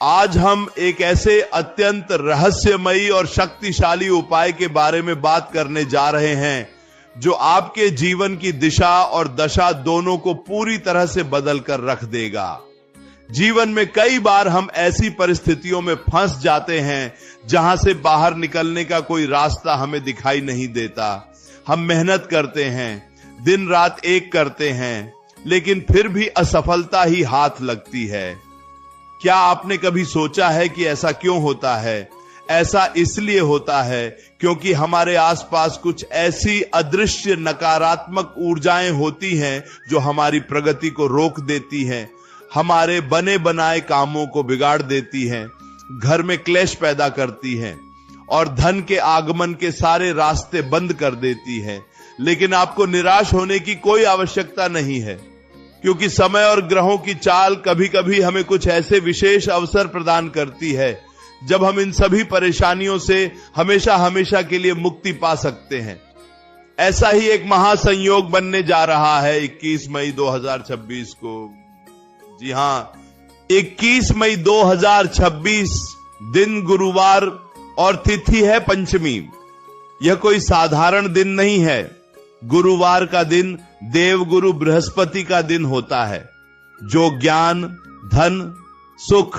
आज हम एक ऐसे अत्यंत रहस्यमयी और शक्तिशाली उपाय के बारे में बात करने जा रहे हैं जो आपके जीवन की दिशा और दशा दोनों को पूरी तरह से बदल कर रख देगा। जीवन में कई बार हम ऐसी परिस्थितियों में फंस जाते हैं जहां से बाहर निकलने का कोई रास्ता हमें दिखाई नहीं देता। हम मेहनत करते हैं, दिन रात एक करते हैं, लेकिन फिर भी असफलता ही हाथ लगती है। क्या आपने कभी सोचा है कि ऐसा क्यों होता है? ऐसा इसलिए होता है क्योंकि हमारे आसपास कुछ ऐसी अदृश्य नकारात्मक ऊर्जाएं होती हैं जो हमारी प्रगति को रोक देती हैं, हमारे बने बनाए कामों को बिगाड़ देती हैं, घर में क्लेश पैदा करती हैं और धन के आगमन के सारे रास्ते बंद कर देती हैं। लेकिन आपको निराश होने की कोई आवश्यकता नहीं है, क्योंकि समय और ग्रहों की चाल कभी कभी हमें कुछ ऐसे विशेष अवसर प्रदान करती है जब हम इन सभी परेशानियों से हमेशा हमेशा के लिए मुक्ति पा सकते हैं। ऐसा ही एक महासंयोग बनने जा रहा है 21 मई 2026 को। जी हां, 21 मई 2026 दिन गुरुवार और तिथि है पंचमी। यह कोई साधारण दिन नहीं है। गुरुवार का दिन देवगुरु बृहस्पति का दिन होता है, जो ज्ञान, धन, सुख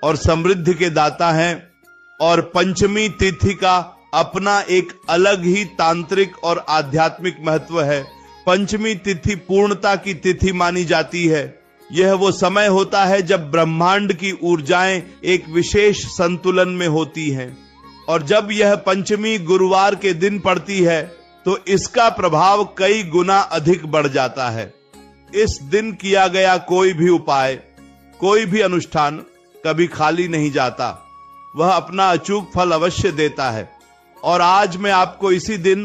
और समृद्धि के दाता हैं। और पंचमी तिथि का अपना एक अलग ही तांत्रिक और आध्यात्मिक महत्व है। पंचमी तिथि पूर्णता की तिथि मानी जाती है। यह वो समय होता है जब ब्रह्मांड की ऊर्जाएं एक विशेष संतुलन में होती हैं, और जब यह पंचमी गुरुवार के दिन पड़ती है तो इसका प्रभाव कई गुना अधिक बढ़ जाता है। इस दिन किया गया कोई भी उपाय, कोई भी अनुष्ठान कभी खाली नहीं जाता। वह अपना अचूक फल अवश्य देता है। और आज मैं आपको इसी दिन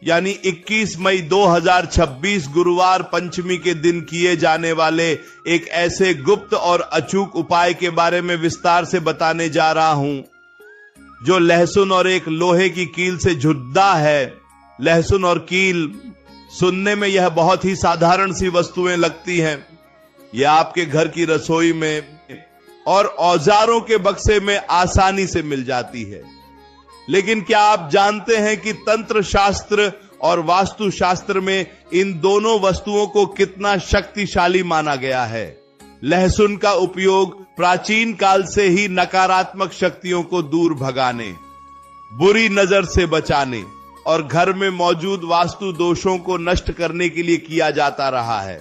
यानी 21 मई 2026 गुरुवार पंचमी के दिन किए जाने वाले एक ऐसे गुप्त और अचूक उपाय के बारे में विस्तार से बताने जा रहा हूं, जो लहसुन और एक लोहे की कील से जुड़ा है। लहसुन और कील, सुनने में यह बहुत ही साधारण सी वस्तुएं लगती हैं। यह आपके घर की रसोई में और औजारों के बक्से में आसानी से मिल जाती है। लेकिन क्या आप जानते हैं कि तंत्र शास्त्र और वास्तु शास्त्र में इन दोनों वस्तुओं को कितना शक्तिशाली माना गया है? लहसुन का उपयोग प्राचीन काल से ही नकारात्मक शक्तियों को दूर भगाने, बुरी नजर से बचाने और घर में मौजूद वास्तु दोषों को नष्ट करने के लिए किया जाता रहा है।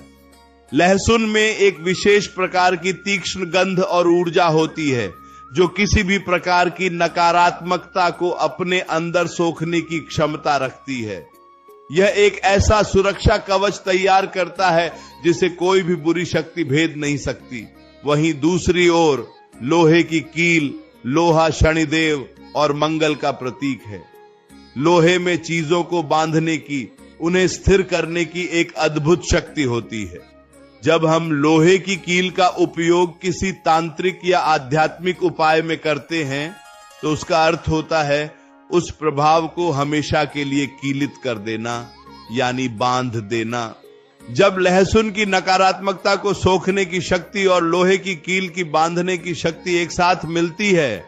लहसुन में एक विशेष प्रकार की तीक्ष्ण गंध और ऊर्जा होती है जो किसी भी प्रकार की नकारात्मकता को अपने अंदर सोखने की क्षमता रखती है। यह एक ऐसा सुरक्षा कवच तैयार करता है जिसे कोई भी बुरी शक्ति भेद नहीं सकती। वहीं दूसरी ओर लोहे की कील, लोहा शनिदेव और मंगल का प्रतीक है। लोहे में चीजों को बांधने की, उन्हें स्थिर करने की एक अद्भुत शक्ति होती है। जब हम लोहे की कील का उपयोग किसी तांत्रिक या आध्यात्मिक उपाय में करते हैं तो उसका अर्थ होता है उस प्रभाव को हमेशा के लिए कीलित कर देना, यानी बांध देना। जब लहसुन की नकारात्मकता को सोखने की शक्ति और लोहे की कील की बांधने की शक्ति एक साथ मिलती है,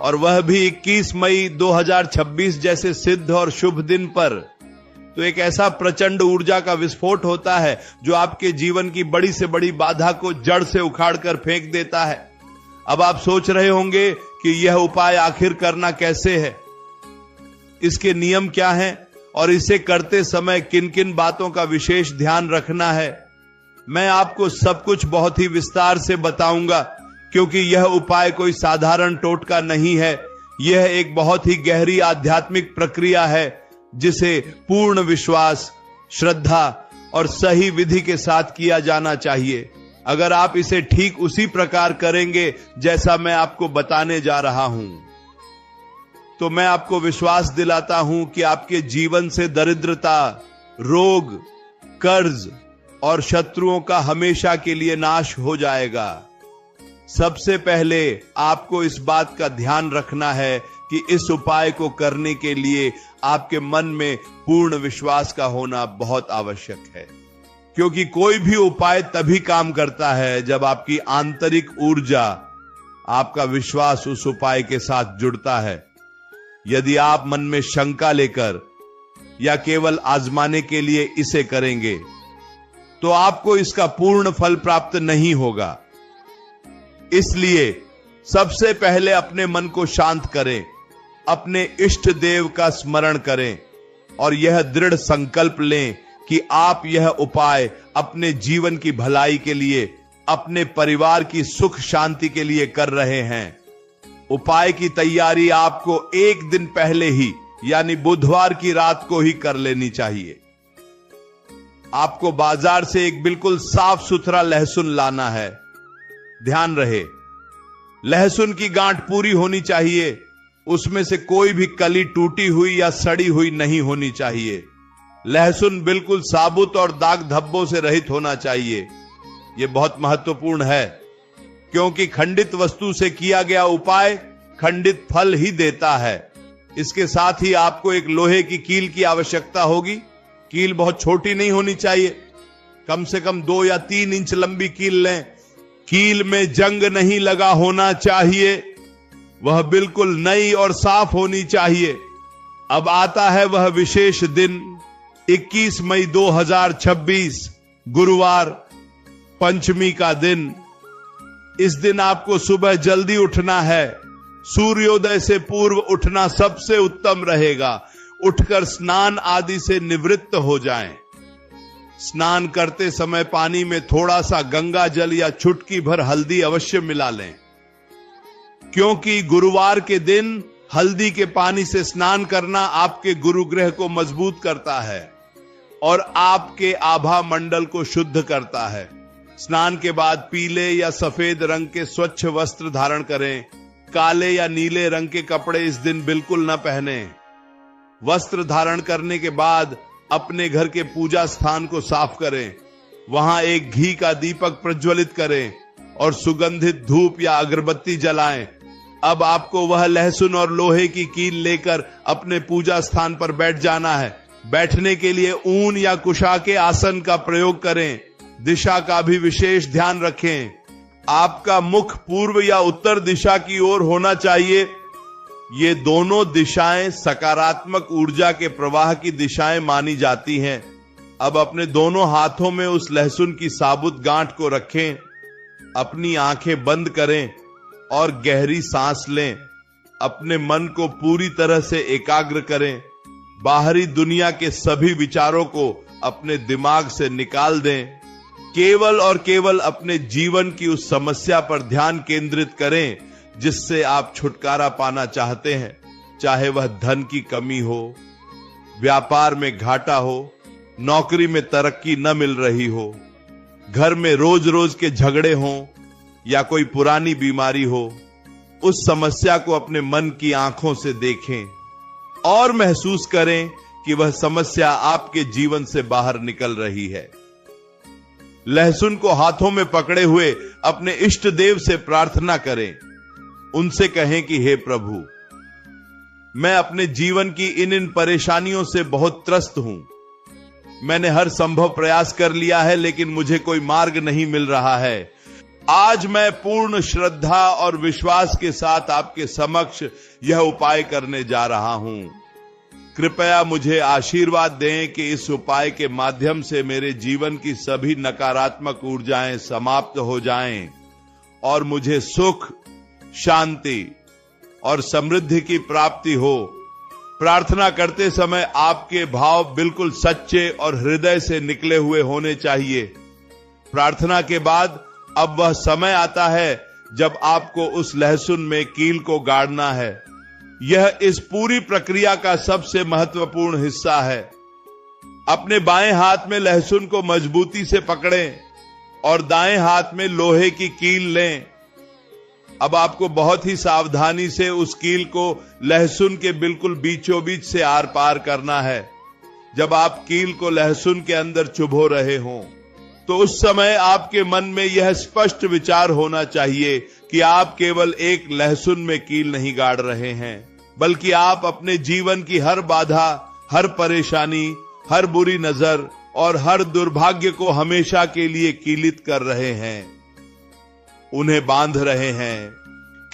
और वह भी 21 मई 2026 जैसे सिद्ध और शुभ दिन पर, तो एक ऐसा प्रचंड ऊर्जा का विस्फोट होता है जो आपके जीवन की बड़ी से बड़ी बाधा को जड़ से उखाड़ कर फेंक देता है। अब आप सोच रहे होंगे कि यह उपाय आखिर करना कैसे है, इसके नियम क्या हैं और इसे करते समय किन किन बातों का विशेष ध्यान रखना है। मैं आपको सब कुछ बहुत ही विस्तार से बताऊंगा, क्योंकि यह उपाय कोई साधारण टोटका नहीं है। यह एक बहुत ही गहरी आध्यात्मिक प्रक्रिया है जिसे पूर्ण विश्वास, श्रद्धा और सही विधि के साथ किया जाना चाहिए। अगर आप इसे ठीक उसी प्रकार करेंगे जैसा मैं आपको बताने जा रहा हूं, तो मैं आपको विश्वास दिलाता हूं कि आपके जीवन से दरिद्रता, रोग, कर्ज और शत्रुओं का हमेशा के लिए नाश हो जाएगा। सबसे पहले आपको इस बात का ध्यान रखना है कि इस उपाय को करने के लिए आपके मन में पूर्ण विश्वास का होना बहुत आवश्यक है, क्योंकि कोई भी उपाय तभी काम करता है जब आपकी आंतरिक ऊर्जा आपका विश्वास उस उपाय के साथ जुड़ता है। यदि आप मन में शंका लेकर या केवल आजमाने के लिए इसे करेंगे तो आपको इसका पूर्ण फल प्राप्त नहीं होगा। इसलिए सबसे पहले अपने मन को शांत करें, अपने इष्ट देव का स्मरण करें और यह दृढ़ संकल्प लें कि आप यह उपाय अपने जीवन की भलाई के लिए, अपने परिवार की सुख शांति के लिए कर रहे हैं। उपाय की तैयारी आपको एक दिन पहले ही यानी बुधवार की रात को ही कर लेनी चाहिए। आपको बाजार से एक बिल्कुल साफ सुथरा लहसुन लाना है। ध्यान रहे, लहसुन की गांठ पूरी होनी चाहिए, उसमें से कोई भी कली टूटी हुई या सड़ी हुई नहीं होनी चाहिए। लहसुन बिल्कुल साबुत और दाग धब्बों से रहित होना चाहिए। यह बहुत महत्वपूर्ण है, क्योंकि खंडित वस्तु से किया गया उपाय खंडित फल ही देता है। इसके साथ ही आपको एक लोहे की कील की आवश्यकता होगी। कील बहुत छोटी नहीं होनी चाहिए, कम से कम 2 या 3 इंच लंबी कील लें। कील में जंग नहीं लगा होना चाहिए, वह बिल्कुल नई और साफ होनी चाहिए। अब आता है वह विशेष दिन, 21 मई 2026 गुरुवार, पंचमी का दिन। इस दिन आपको सुबह जल्दी उठना है। सूर्योदय से पूर्व उठना सबसे उत्तम रहेगा। उठकर स्नान आदि से निवृत्त हो जाएं। स्नान करते समय पानी में थोड़ा सा गंगा जल या चुटकी भर हल्दी अवश्य मिला लें, क्योंकि गुरुवार के दिन हल्दी के पानी से स्नान करना आपके गुरु ग्रह को मजबूत करता है और आपके आभा मंडल को शुद्ध करता है। स्नान के बाद पीले या सफेद रंग के स्वच्छ वस्त्र धारण करें। काले या नीले रंग के कपड़े इस दिन बिल्कुल न पहने। वस्त्र धारण करने के बाद अपने घर के पूजा स्थान को साफ करें। वहां एक घी का दीपक प्रज्वलित करें और सुगंधित धूप या अगरबत्ती जलाएं। अब आपको वह लहसुन और लोहे की कील लेकर अपने पूजा स्थान पर बैठ जाना है। बैठने के लिए ऊन या कुशा के आसन का प्रयोग करें। दिशा का भी विशेष ध्यान रखें। आपका मुख पूर्व या उत्तर दिशा की ओर होना चाहिए। ये दोनों दिशाएं सकारात्मक ऊर्जा के प्रवाह की दिशाएं मानी जाती हैं। अब अपने दोनों हाथों में उस लहसुन की साबुत गांठ को रखें। अपनी आंखें बंद करें और गहरी सांस लें। अपने मन को पूरी तरह से एकाग्र करें। बाहरी दुनिया के सभी विचारों को अपने दिमाग से निकाल दें। केवल और केवल अपने जीवन की उस समस्या पर ध्यान केंद्रित करें जिससे आप छुटकारा पाना चाहते हैं। चाहे वह धन की कमी हो, व्यापार में घाटा हो, नौकरी में तरक्की न मिल रही हो, घर में रोज रोज के झगड़े हों या कोई पुरानी बीमारी हो, उस समस्या को अपने मन की आंखों से देखें और महसूस करें कि वह समस्या आपके जीवन से बाहर निकल रही है। लहसुन को हाथों में पकड़े हुए अपने इष्ट देव से प्रार्थना करें। उनसे कहें कि हे प्रभु, मैं अपने जीवन की इन परेशानियों से बहुत त्रस्त हूं। मैंने हर संभव प्रयास कर लिया है, लेकिन मुझे कोई मार्ग नहीं मिल रहा है। आज मैं पूर्ण श्रद्धा और विश्वास के साथ आपके समक्ष यह उपाय करने जा रहा हूं। कृपया मुझे आशीर्वाद दें कि इस उपाय के माध्यम से मेरे जीवन की सभी नकारात्मक ऊर्जाएं समाप्त हो जाएं और मुझे सुख, शांति और समृद्धि की प्राप्ति हो। प्रार्थना करते समय आपके भाव बिल्कुल सच्चे और हृदय से निकले हुए होने चाहिए। प्रार्थना के बाद अब वह समय आता है जब आपको उस लहसुन में कील को गाड़ना है। यह इस पूरी प्रक्रिया का सबसे महत्वपूर्ण हिस्सा है। अपने बाएं हाथ में लहसुन को मजबूती से पकड़ें और दाएं हाथ में लोहे की कील लें। अब आपको बहुत ही सावधानी से उस कील को लहसुन के बिल्कुल बीचों बीच से आर पार करना है। जब आप कील को लहसुन के अंदर चुभो रहे हों, तो उस समय आपके मन में यह स्पष्ट विचार होना चाहिए कि आप केवल एक लहसुन में कील नहीं गाड़ रहे हैं, बल्कि आप अपने जीवन की हर बाधा, हर परेशानी, हर बुरी नजर और हर दुर्भाग्य को हमेशा के लिए कीलित कर रहे हैं, उन्हें बांध रहे हैं।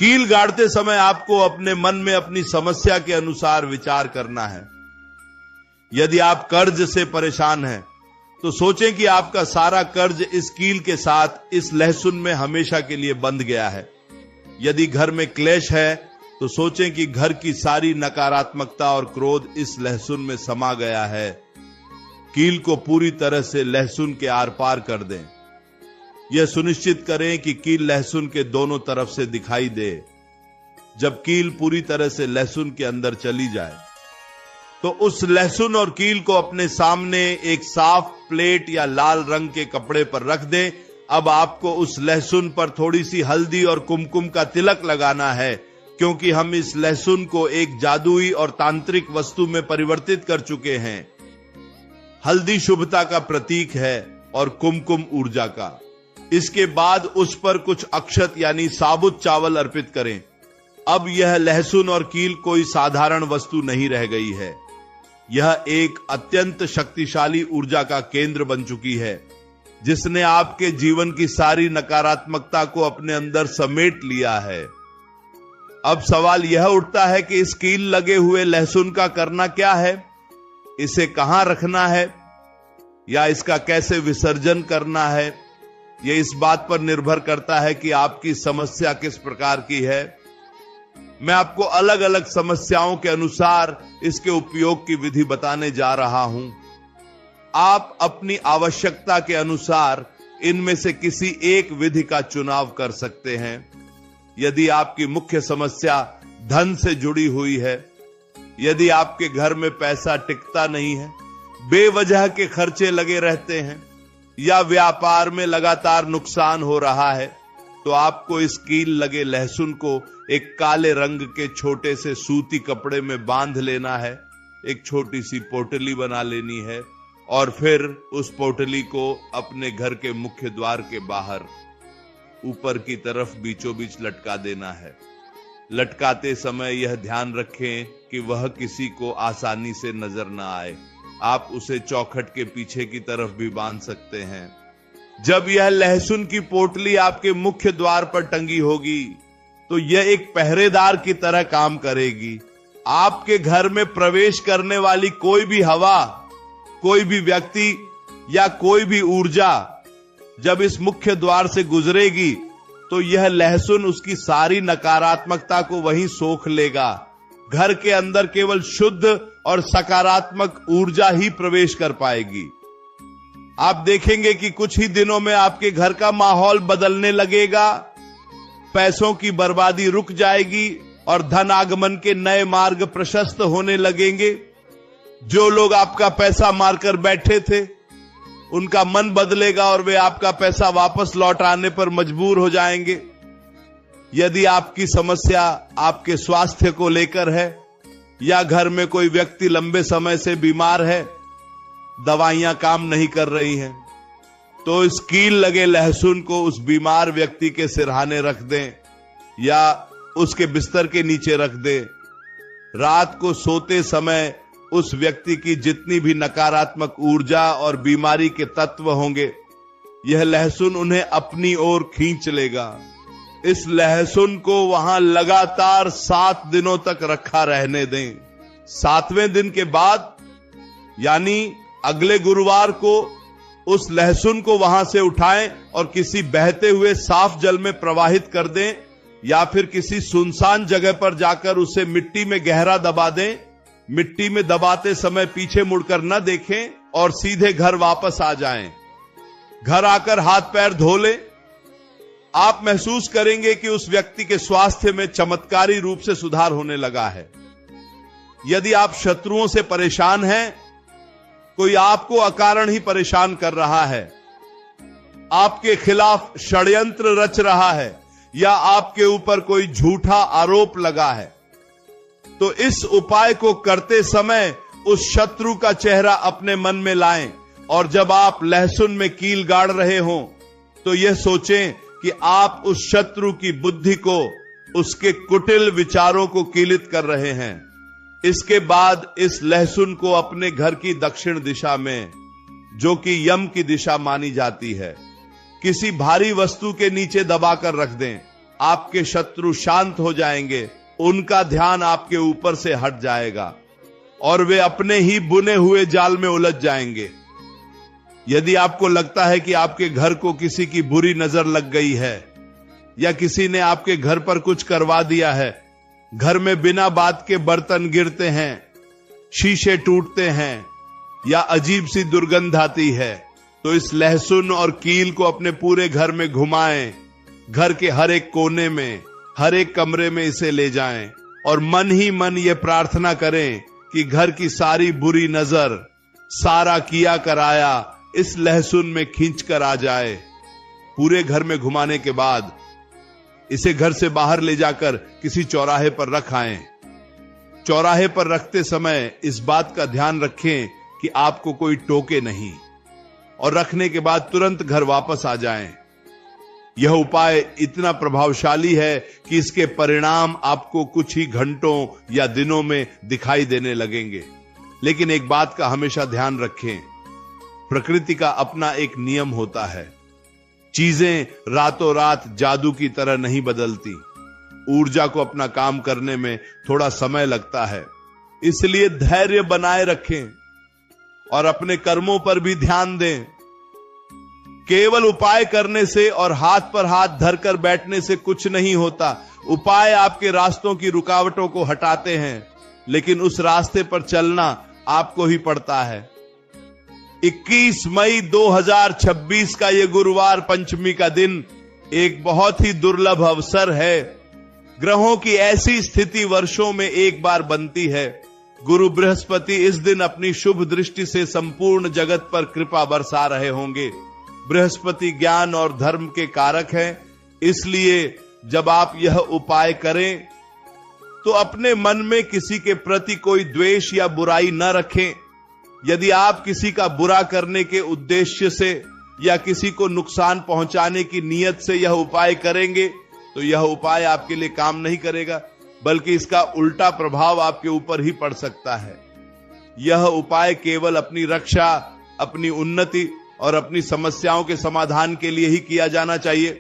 कील गाड़ते समय आपको अपने मन में अपनी समस्या के अनुसार विचार करना है। यदि आप कर्ज से परेशान हैं तो सोचें कि आपका सारा कर्ज इस कील के साथ इस लहसुन में हमेशा के लिए बंध गया है। यदि घर में क्लेश है तो सोचें कि घर की सारी नकारात्मकता और क्रोध इस लहसुन में समा गया है। कील को पूरी तरह से लहसुन के आर पार कर दें। यह सुनिश्चित करें कि कील लहसुन के दोनों तरफ से दिखाई दे। जब कील पूरी तरह से लहसुन के अंदर चली जाए तो उस लहसुन और कील को अपने सामने एक साफ प्लेट या लाल रंग के कपड़े पर रख दें। अब आपको उस लहसुन पर थोड़ी सी हल्दी और कुमकुम का तिलक लगाना है, क्योंकि हम इस लहसुन को एक जादुई और तांत्रिक वस्तु में परिवर्तित कर चुके हैं। हल्दी शुभता का प्रतीक है और कुमकुम ऊर्जा का। इसके बाद उस पर कुछ अक्षत यानी साबुत चावल अर्पित करें। अब यह लहसुन और कील कोई साधारण वस्तु नहीं रह गई है। यह एक अत्यंत शक्तिशाली ऊर्जा का केंद्र बन चुकी है, जिसने आपके जीवन की सारी नकारात्मकता को अपने अंदर समेट लिया है। अब सवाल यह उठता है कि इस कील लगे हुए लहसुन का करना क्या है, इसे कहां रखना है या इसका कैसे विसर्जन करना है। यह इस बात पर निर्भर करता है कि आपकी समस्या किस प्रकार की है। मैं आपको अलग अलग समस्याओं के अनुसार इसके उपयोग की विधि बताने जा रहा हूं। आप अपनी आवश्यकता के अनुसार इनमें से किसी एक विधि का चुनाव कर सकते हैं। यदि आपकी मुख्य समस्या धन से जुड़ी हुई है, यदि आपके घर में पैसा टिकता नहीं है, बेवजह के खर्चे लगे रहते हैं या व्यापार में लगातार नुकसान हो रहा है, तो आपको इस कील लगे लहसुन को एक काले रंग के छोटे से सूती कपड़े में बांध लेना है। एक छोटी सी पोटली बना लेनी है और फिर उस पोटली को अपने घर के मुख्य द्वार के बाहर ऊपर की तरफ बीचों बीच लटका देना है। लटकाते समय यह ध्यान रखें कि वह किसी को आसानी से नजर न आए। आप उसे चौखट के पीछे की तरफ भी बांध सकते हैं। जब यह लहसुन की पोटली आपके मुख्य द्वार पर टंगी होगी तो यह एक पहरेदार की तरह काम करेगी। आपके घर में प्रवेश करने वाली कोई भी हवा, कोई भी व्यक्ति या कोई भी ऊर्जा जब इस मुख्य द्वार से गुजरेगी तो यह लहसुन उसकी सारी नकारात्मकता को वहीं सोख लेगा। घर के अंदर केवल शुद्ध और सकारात्मक ऊर्जा ही प्रवेश कर पाएगी। आप देखेंगे कि कुछ ही दिनों में आपके घर का माहौल बदलने लगेगा। पैसों की बर्बादी रुक जाएगी और धन आगमन के नए मार्ग प्रशस्त होने लगेंगे। जो लोग आपका पैसा मारकर बैठे थे, उनका मन बदलेगा और वे आपका पैसा वापस लौटाने पर मजबूर हो जाएंगे। यदि आपकी समस्या आपके स्वास्थ्य को लेकर है या घर में कोई व्यक्ति लंबे समय से बीमार है, दवाइयां काम नहीं कर रही हैं, तो इस कील लगे लहसुन को उस बीमार व्यक्ति के सिरहाने रख दें या उसके बिस्तर के नीचे रख दें। रात को सोते समय उस व्यक्ति की जितनी भी नकारात्मक ऊर्जा और बीमारी के तत्व होंगे, यह लहसुन उन्हें अपनी ओर खींच लेगा। इस लहसुन को वहां लगातार 7 दिनों तक रखा रहने दें। 7वें दिन के बाद यानी अगले गुरुवार को उस लहसुन को वहां से उठाएं और किसी बहते हुए साफ जल में प्रवाहित कर दें या फिर किसी सुनसान जगह पर जाकर उसे मिट्टी में गहरा दबा दें। मिट्टी में दबाते समय पीछे मुड़कर न देखें और सीधे घर वापस आ जाएं। घर आकर हाथ पैर धो लें। आप महसूस करेंगे कि उस व्यक्ति के स्वास्थ्य में चमत्कारी रूप से सुधार होने लगा है। यदि आप शत्रुओं से परेशान हैं, कोई आपको अकारण ही परेशान कर रहा है, आपके खिलाफ षड्यंत्र रच रहा है या आपके ऊपर कोई झूठा आरोप लगा है, तो इस उपाय को करते समय उस शत्रु का चेहरा अपने मन में लाएं और जब आप लहसुन में कील गाड़ रहे हों तो यह सोचें कि आप उस शत्रु की बुद्धि को, उसके कुटिल विचारों को कीलित कर रहे हैं। इसके बाद इस लहसुन को अपने घर की दक्षिण दिशा में, जो कि यम की दिशा मानी जाती है, किसी भारी वस्तु के नीचे दबाकर रख दें। आपके शत्रु शांत हो जाएंगे, उनका ध्यान आपके ऊपर से हट जाएगा और वे अपने ही बुने हुए जाल में उलझ जाएंगे। यदि आपको लगता है कि आपके घर को किसी की बुरी नजर लग गई है या किसी ने आपके घर पर कुछ करवा दिया है, घर में बिना बात के बर्तन गिरते हैं, शीशे टूटते हैं या अजीब सी दुर्गंध आती है, तो इस लहसुन और कील को अपने पूरे घर में घुमाएं, घर के हर एक कोने में, हर एक कमरे में इसे ले जाएं और मन ही मन ये प्रार्थना करें कि घर की सारी बुरी नजर, सारा किया कराया इस लहसुन में खींच कर आ जाए। पूरे घर में घुमाने के बाद इसे घर से बाहर ले जाकर किसी चौराहे पर रख आएं। चौराहे पर रखते समय इस बात का ध्यान रखें कि आपको कोई टोके नहीं, और रखने के बाद तुरंत घर वापस आ जाएं। यह उपाय इतना प्रभावशाली है कि इसके परिणाम आपको कुछ ही घंटों या दिनों में दिखाई देने लगेंगे। लेकिन एक बात का हमेशा ध्यान रखें, प्रकृति का अपना एक नियम होता है। चीजें रातों रात जादू की तरह नहीं बदलती। ऊर्जा को अपना काम करने में थोड़ा समय लगता है, इसलिए धैर्य बनाए रखें और अपने कर्मों पर भी ध्यान दें। केवल उपाय करने से और हाथ पर हाथ धरकर बैठने से कुछ नहीं होता। उपाय आपके रास्तों की रुकावटों को हटाते हैं, लेकिन उस रास्ते पर चलना आपको ही पड़ता है। 21 मई 2026 का यह गुरुवार पंचमी का दिन एक बहुत ही दुर्लभ अवसर है। ग्रहों की ऐसी स्थिति वर्षों में एक बार बनती है। गुरु बृहस्पति इस दिन अपनी शुभ दृष्टि से संपूर्ण जगत पर कृपा बरसा रहे होंगे। बृहस्पति ज्ञान और धर्म के कारक हैं, इसलिए जब आप यह उपाय करें तो अपने मन में किसी के प्रति कोई द्वेष या बुराई न रखें। यदि आप किसी का बुरा करने के उद्देश्य से या किसी को नुकसान पहुंचाने की नीयत से यह उपाय करेंगे तो यह उपाय आपके लिए काम नहीं करेगा, बल्कि इसका उल्टा प्रभाव आपके ऊपर ही पड़ सकता है। यह उपाय केवल अपनी रक्षा, अपनी उन्नति और अपनी समस्याओं के समाधान के लिए ही किया जाना चाहिए।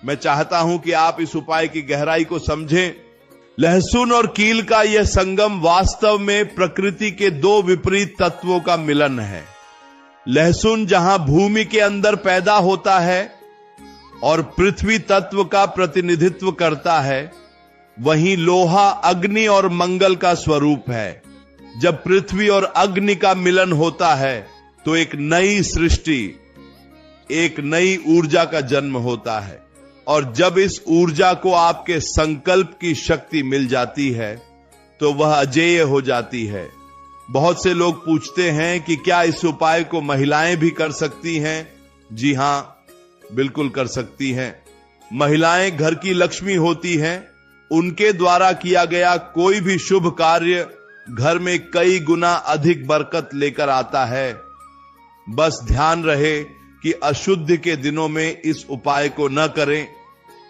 मैं चाहता हूं कि आप इस उपाय की गहराई को समझें। लहसुन और कील का यह संगम वास्तव में प्रकृति के दो विपरीत तत्वों का मिलन है। लहसुन जहां भूमि के अंदर पैदा होता है और पृथ्वी तत्व का प्रतिनिधित्व करता है, वहीं लोहा अग्नि और मंगल का स्वरूप है। जब पृथ्वी और अग्नि का मिलन होता है तो एक नई सृष्टि, एक नई ऊर्जा का जन्म होता है, और जब इस ऊर्जा को आपके संकल्प की शक्ति मिल जाती है तो वह अजेय हो जाती है। बहुत से लोग पूछते हैं कि क्या इस उपाय को महिलाएं भी कर सकती हैं? जी हां, बिल्कुल कर सकती हैं। महिलाएं घर की लक्ष्मी होती हैं। उनके द्वारा किया गया कोई भी शुभ कार्य घर में कई गुना अधिक बरकत लेकर आता है। बस ध्यान रहे कि अशुद्ध के दिनों में इस उपाय को न करें।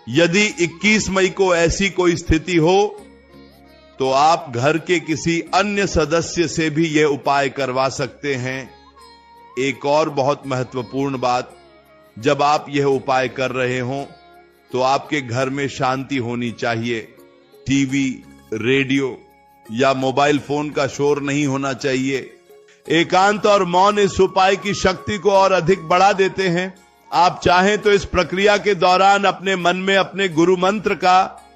यदि 21 मई को ऐसी कोई स्थिति हो तो आप घर के किसी अन्य सदस्य से भी यह उपाय करवा सकते हैं। एक और बहुत महत्वपूर्ण बात, जब आप यह उपाय कर रहे हों तो आपके घर में शांति होनी चाहिए। टीवी, रेडियो या मोबाइल फोन का शोर नहीं होना चाहिए। एकांत और मौन इस उपाय की शक्ति को और अधिक बढ़ा देते हैं। आप चाहें तो इस प्रक्रिया के दौरान अपने मन में अपने गुरु मंत्र का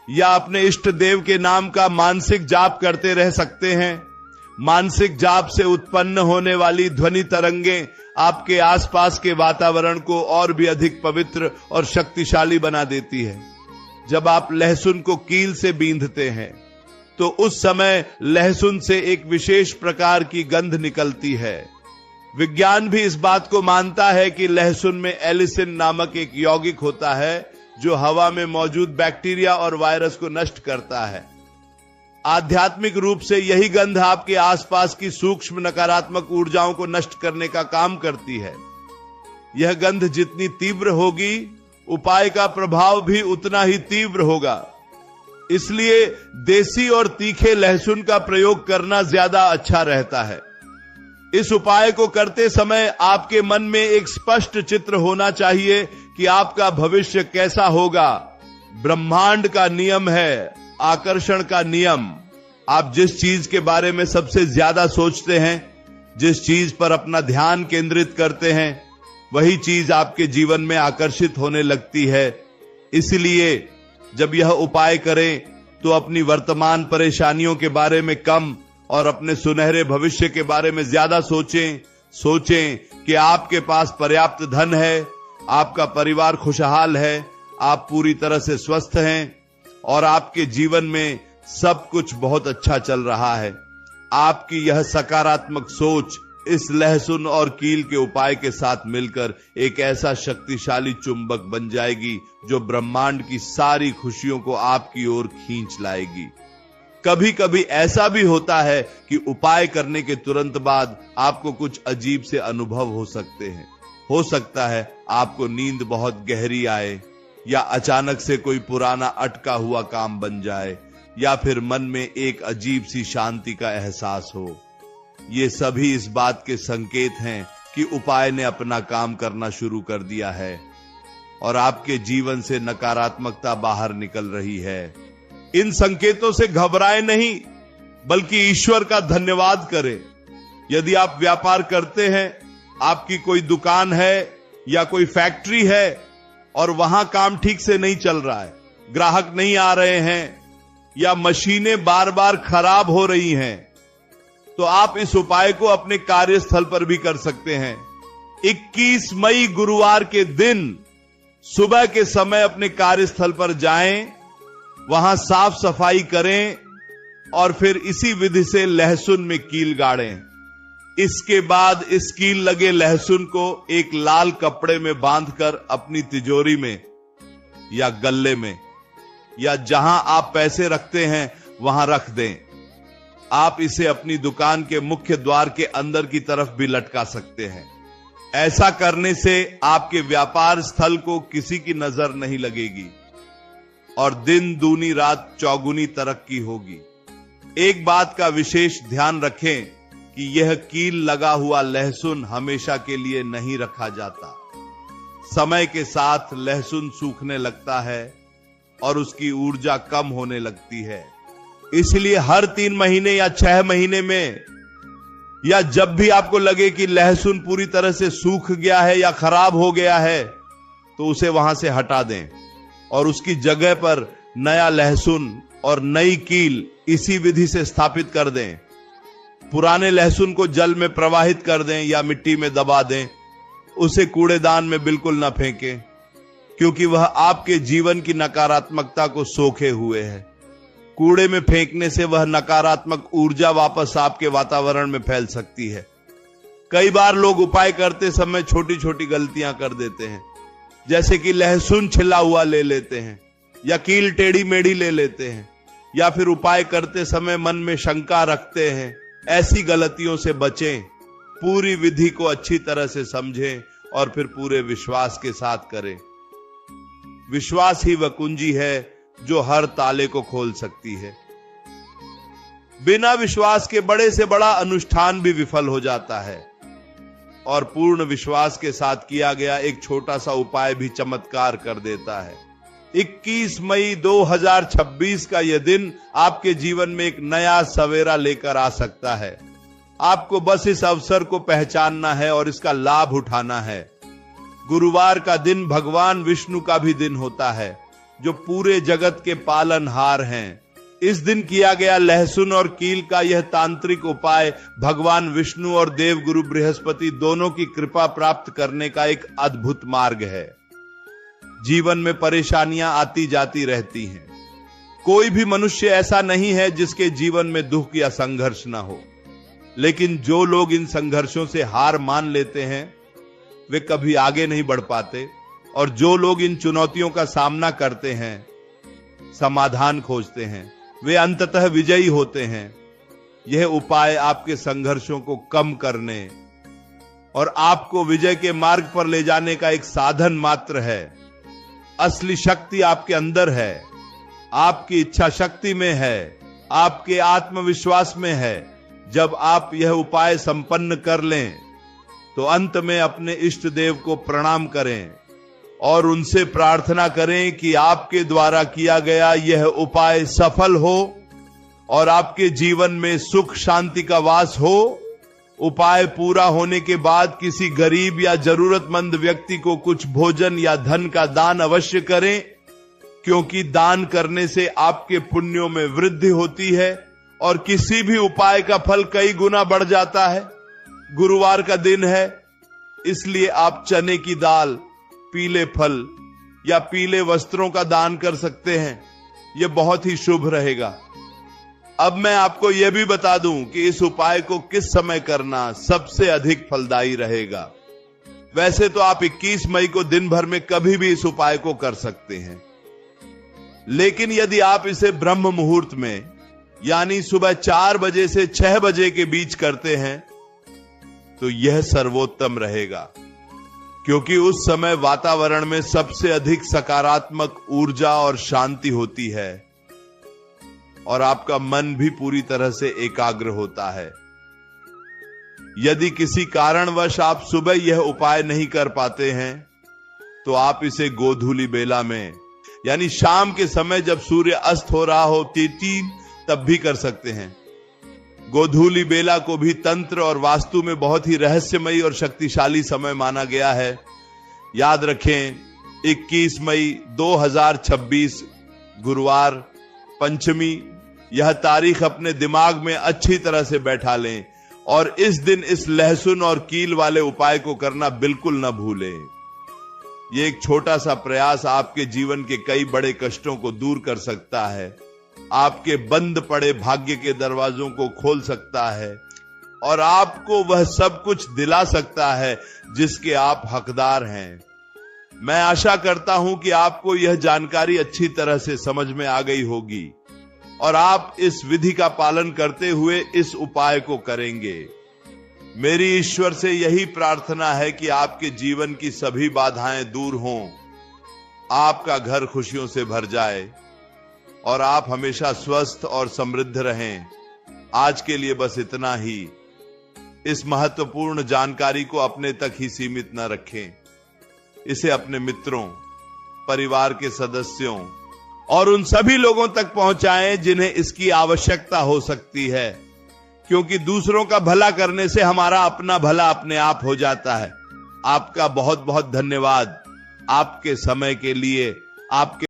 या अपने इष्ट देव के नाम का मानसिक जाप करते रह सकते हैं। मानसिक जाप से उत्पन्न होने वाली ध्वनि तरंगें आपके आसपास के वातावरण को और भी अधिक पवित्र और शक्तिशाली बना देती है। जब आप लहसुन को कील से बींधते हैं तो उस समय लहसुन से एक विशेष प्रकार की गंध निकलती है। विज्ञान भी इस बात को मानता है कि लहसुन में एलिसिन नामक एक यौगिक होता है जो हवा में मौजूद बैक्टीरिया और वायरस को नष्ट करता है। आध्यात्मिक रूप से यही गंध आपके आसपास की सूक्ष्म नकारात्मक ऊर्जाओं को नष्ट करने का काम करती है। यह गंध जितनी तीव्र होगी, उपाय का प्रभाव भी उतना ही तीव्र होगा। इसलिए देसी और तीखे लहसुन का प्रयोग करना ज्यादा अच्छा रहता है। इस उपाय को करते समय आपके मन में एक स्पष्ट चित्र होना चाहिए कि आपका भविष्य कैसा होगा। ब्रह्मांड का नियम है, आकर्षण का नियम। आप जिस चीज के बारे में सबसे ज्यादा सोचते हैं, जिस चीज पर अपना ध्यान केंद्रित करते हैं, वही चीज आपके जीवन में आकर्षित होने लगती है। इसलिए जब यह उपाय करें तो अपनी वर्तमान परेशानियों के बारे में कम और अपने सुनहरे भविष्य के बारे में ज्यादा सोचें कि आपके पास पर्याप्त धन है, आपका परिवार खुशहाल है, आप पूरी तरह से स्वस्थ हैं और आपके जीवन में सब कुछ बहुत अच्छा चल रहा है। आपकी यह सकारात्मक सोच इस लहसुन और कील के उपाय के साथ मिलकर एक ऐसा शक्तिशाली चुंबक बन जाएगी जो ब्रह्मांड की सारी खुशियों को आपकी ओर खींच लाएगी। कभी कभी ऐसा भी होता है कि उपाय करने के तुरंत बाद आपको कुछ अजीब से अनुभव हो सकते हैं। हो सकता है आपको नींद बहुत गहरी आए, या अचानक से कोई पुराना अटका हुआ काम बन जाए, या फिर मन में एक अजीब सी शांति का एहसास हो। ये सभी इस बात के संकेत हैं कि उपाय ने अपना काम करना शुरू कर दिया है और आपके जीवन से नकारात्मकता बाहर निकल रही है। इन संकेतों से घबराएं नहीं, बल्कि ईश्वर का धन्यवाद करें। यदि आप व्यापार करते हैं, आपकी कोई दुकान है या कोई फैक्ट्री है और वहां काम ठीक से नहीं चल रहा है, ग्राहक नहीं आ रहे हैं या मशीनें बार बार खराब हो रही हैं, तो आप इस उपाय को अपने कार्यस्थल पर भी कर सकते हैं। 21 मई गुरुवार के दिन सुबह के समय अपने कार्यस्थल पर जाएं, वहां साफ सफाई करें और फिर इसी विधि से लहसुन में कील गाड़ें। इसके बाद इस कील लगे लहसुन को एक लाल कपड़े में बांधकर अपनी तिजोरी में या गल्ले में या जहां आप पैसे रखते हैं वहां रख दें। आप इसे अपनी दुकान के मुख्य द्वार के अंदर की तरफ भी लटका सकते हैं। ऐसा करने से आपके व्यापार स्थल को किसी की नजर नहीं लगेगी और दिन दूनी रात चौगुनी तरक्की होगी। एक बात का विशेष ध्यान रखें कि यह कील लगा हुआ लहसुन हमेशा के लिए नहीं रखा जाता। समय के साथ लहसुन सूखने लगता है और उसकी ऊर्जा कम होने लगती है। इसलिए हर 3 महीने या 6 महीने में या जब भी आपको लगे कि लहसुन पूरी तरह से सूख गया है या खराब हो गया है, तो उसे वहां से हटा दें और उसकी जगह पर नया लहसुन और नई कील इसी विधि से स्थापित कर दें। पुराने लहसुन को जल में प्रवाहित कर दें या मिट्टी में दबा दें। उसे कूड़ेदान में बिल्कुल न फेंकें, क्योंकि वह आपके जीवन की नकारात्मकता को सोखे हुए है। कूड़े में फेंकने से वह नकारात्मक ऊर्जा वापस आपके वातावरण में फैल सकती है। कई बार लोग उपाय करते समय छोटी छोटी गलतियां कर देते हैं, जैसे कि लहसुन छिला हुआ ले लेते हैं या कील टेढ़ी मेढ़ी ले लेते हैं, या फिर उपाय करते समय मन में शंका रखते हैं। ऐसी गलतियों से बचें। पूरी विधि को अच्छी तरह से समझें और फिर पूरे विश्वास के साथ करें। विश्वास ही वह कुंजी है जो हर ताले को खोल सकती है। बिना विश्वास के बड़े से बड़ा अनुष्ठान भी विफल हो जाता है और पूर्ण विश्वास के साथ किया गया एक छोटा सा उपाय भी चमत्कार कर देता है। 21 मई 2026 का यह दिन आपके जीवन में एक नया सवेरा लेकर आ सकता है। आपको बस इस अवसर को पहचानना है और इसका लाभ उठाना है। गुरुवार का दिन भगवान विष्णु का भी दिन होता है, जो पूरे जगत के पालनहार हैं। इस दिन किया गया लहसुन और कील का यह तांत्रिक उपाय भगवान विष्णु और देवगुरु बृहस्पति दोनों की कृपा प्राप्त करने का एक अद्भुत मार्ग है। जीवन में परेशानियां आती जाती रहती हैं। कोई भी मनुष्य ऐसा नहीं है जिसके जीवन में दुख या संघर्ष ना हो, लेकिन जो लोग इन संघर्षों से हार मान लेते हैं वे कभी आगे नहीं बढ़ पाते, और जो लोग इन चुनौतियों का सामना करते हैं, समाधान खोजते हैं, वे अंततः विजयी होते हैं। यह उपाय आपके संघर्षों को कम करने और आपको विजय के मार्ग पर ले जाने का एक साधन मात्र है। असली शक्ति आपके अंदर है, आपकी इच्छा शक्ति में है, आपके आत्मविश्वास में है। जब आप यह उपाय संपन्न कर लें तो अंत में अपने इष्ट देव को प्रणाम करें और उनसे प्रार्थना करें कि आपके द्वारा किया गया यह उपाय सफल हो और आपके जीवन में सुख शांति का वास हो। उपाय पूरा होने के बाद किसी गरीब या जरूरतमंद व्यक्ति को कुछ भोजन या धन का दान अवश्य करें, क्योंकि दान करने से आपके पुण्यों में वृद्धि होती है और किसी भी उपाय का फल कई गुना बढ़ जाता है। गुरुवार का दिन है, इसलिए आप चने की दाल, पीले फल या पीले वस्त्रों का दान कर सकते हैं। यह बहुत ही शुभ रहेगा। अब मैं आपको यह भी बता दूं कि इस उपाय को किस समय करना सबसे अधिक फलदायी रहेगा। वैसे तो आप 21 मई को दिन भर में कभी भी इस उपाय को कर सकते हैं, लेकिन यदि आप इसे ब्रह्म मुहूर्त में यानी सुबह 4 बजे से 6 बजे के बीच करते हैं तो यह सर्वोत्तम रहेगा, क्योंकि उस समय वातावरण में सबसे अधिक सकारात्मक ऊर्जा और शांति होती है और आपका मन भी पूरी तरह से एकाग्र होता है। यदि किसी कारणवश आप सुबह यह उपाय नहीं कर पाते हैं तो आप इसे गोधूली बेला में यानी शाम के समय जब सूर्य अस्त हो रहा हो तब भी कर सकते हैं। गोधूली बेला को भी तंत्र और वास्तु में बहुत ही रहस्यमयी और शक्तिशाली समय माना गया है। याद रखें, 21 मई 2026 गुरुवार पंचमी, यह तारीख अपने दिमाग में अच्छी तरह से बैठा लें और इस दिन इस लहसुन और कील वाले उपाय को करना बिल्कुल न भूलें। यह एक छोटा सा प्रयास आपके जीवन के कई बड़े कष्टों को दूर कर सकता है, आपके बंद पड़े भाग्य के दरवाजों को खोल सकता है और आपको वह सब कुछ दिला सकता है जिसके आप हकदार हैं। मैं आशा करता हूं कि आपको यह जानकारी अच्छी तरह से समझ में आ गई होगी और आप इस विधि का पालन करते हुए इस उपाय को करेंगे। मेरी ईश्वर से यही प्रार्थना है कि आपके जीवन की सभी बाधाएं दूर हों, आपका घर खुशियों से भर जाए और आप हमेशा स्वस्थ और समृद्ध रहें। आज के लिए बस इतना ही। इस महत्वपूर्ण जानकारी को अपने तक ही सीमित न रखें, इसे अपने मित्रों, परिवार के सदस्यों और उन सभी लोगों तक पहुंचाएं जिन्हें इसकी आवश्यकता हो सकती है, क्योंकि दूसरों का भला करने से हमारा अपना भला अपने आप हो जाता है। आपका बहुत बहुत धन्यवाद आपके समय के लिए, आपके